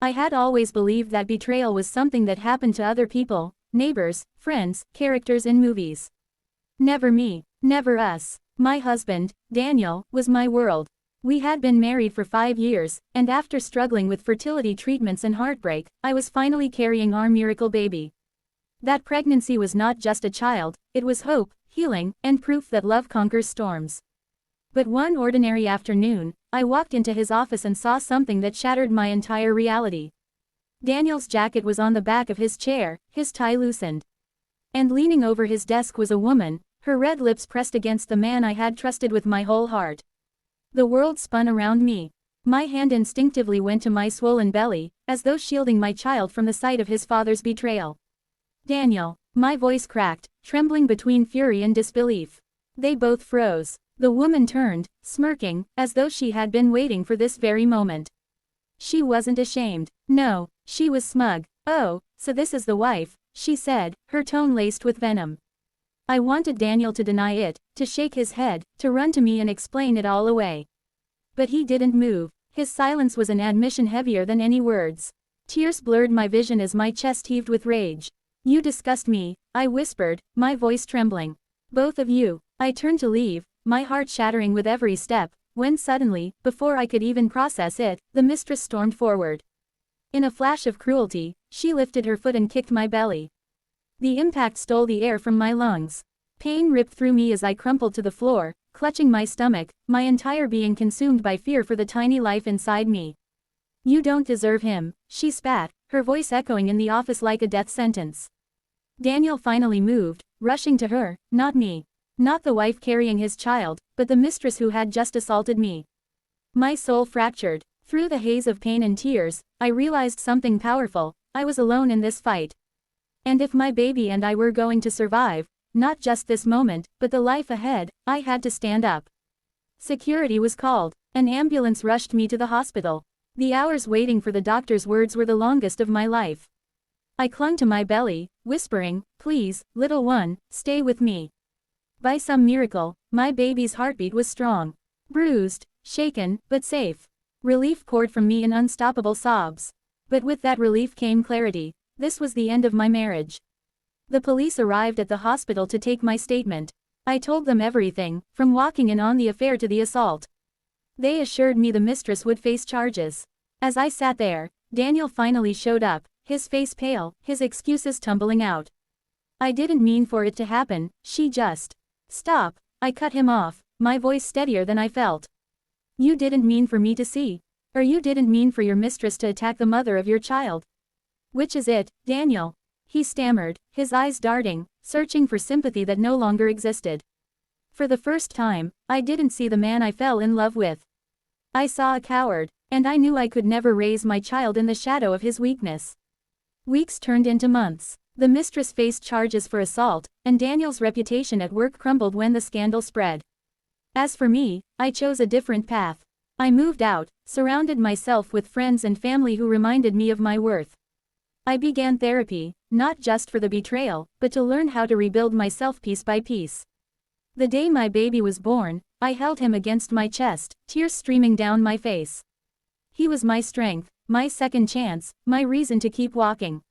I had always believed that betrayal was something that happened to other people, neighbors, friends, characters in movies. Never me, never us. My husband, Daniel, was my world. We had been married for 5 years, and after struggling with fertility treatments and heartbreak, I was finally carrying our miracle baby. That pregnancy was not just a child, it was hope, healing, and proof that love conquers storms. But one ordinary afternoon, I walked into his office and saw something that shattered my entire reality. Daniel's jacket was on the back of his chair, his tie loosened. And leaning over his desk was a woman, her red lips pressed against the man I had trusted with my whole heart. The world spun around me. My hand instinctively went to my swollen belly, as though shielding my child from the sight of his father's betrayal. Daniel, my voice cracked, trembling between fury and disbelief. They both froze. The woman turned, smirking, as though she had been waiting for this very moment. She wasn't ashamed. No, she was smug. "Oh, so this is the wife," she said, her tone laced with venom. I wanted Daniel to deny it, to shake his head, to run to me and explain it all away. But he didn't move. His silence was an admission heavier than any words. Tears blurred my vision as my chest heaved with rage. "You disgust me," I whispered, my voice trembling. "Both of you." I turned to leave, my heart shattering with every step, when suddenly, before I could even process it, the mistress stormed forward. In a flash of cruelty, she lifted her foot and kicked my belly. The impact stole the air from my lungs. Pain ripped through me as I crumpled to the floor, clutching my stomach, my entire being consumed by fear for the tiny life inside me. "You don't deserve him," she spat, her voice echoing in the office like a death sentence. Daniel finally moved, rushing to her, not me. Not the wife carrying his child, but the mistress who had just assaulted me. My soul fractured. Through the haze of pain and tears, I realized something powerful: I was alone in this fight. And if my baby and I were going to survive, not just this moment, but the life ahead, I had to stand up. Security was called. An ambulance rushed me to the hospital. The hours waiting for the doctor's words were the longest of my life. I clung to my belly, whispering, "Please, little one, stay with me." By some miracle, my baby's heartbeat was strong. Bruised, shaken, but safe. Relief poured from me in unstoppable sobs. But with that relief came clarity. This was the end of my marriage. The police arrived at the hospital to take my statement. I told them everything, from walking in on the affair to the assault. They assured me the mistress would face charges. As I sat there, Daniel finally showed up, his face pale, his excuses tumbling out. "I didn't mean for it to happen," she just. "Stop," I cut him off, my voice steadier than I felt. "You didn't mean for me to see. Or you didn't mean for your mistress to attack the mother of your child. Which is it, Daniel?" He stammered, his eyes darting, searching for sympathy that no longer existed. For the first time, I didn't see the man I fell in love with. I saw a coward, and I knew I could never raise my child in the shadow of his weakness. Weeks turned into months. The mistress faced charges for assault, and Daniel's reputation at work crumbled when the scandal spread. As for me, I chose a different path. I moved out, surrounded myself with friends and family who reminded me of my worth. I began therapy, not just for the betrayal, but to learn how to rebuild myself piece by piece. The day my baby was born, I held him against my chest, tears streaming down my face. He was my strength, my second chance, my reason to keep walking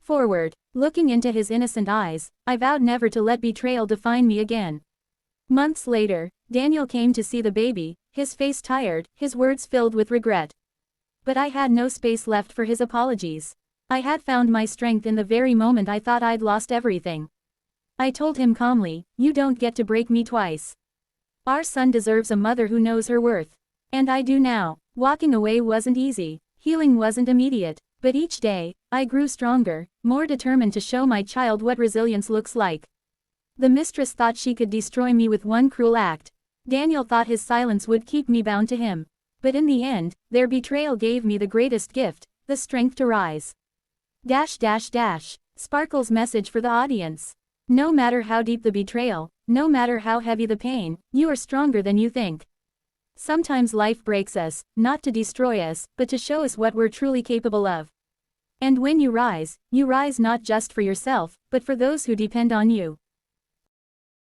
forward. Looking into his innocent eyes, I vowed never to let betrayal define me again. Months later, Daniel came to see the baby, his face tired, his words filled with regret. But I had no space left for his apologies. I had found my strength in the very moment I thought I'd lost everything. I told him calmly, "You don't get to break me twice. Our son deserves a mother who knows her worth." And I do now. Walking away wasn't easy. Healing wasn't immediate. But each day, I grew stronger, more determined to show my child what resilience looks like. The mistress thought she could destroy me with one cruel act. Daniel thought his silence would keep me bound to him. But in the end, their betrayal gave me the greatest gift, the strength to rise. Sparkle's message for the audience. No matter how deep the betrayal, no matter how heavy the pain, you are stronger than you think. Sometimes life breaks us, not to destroy us, but to show us what we're truly capable of. And when you rise not just for yourself, but for those who depend on you.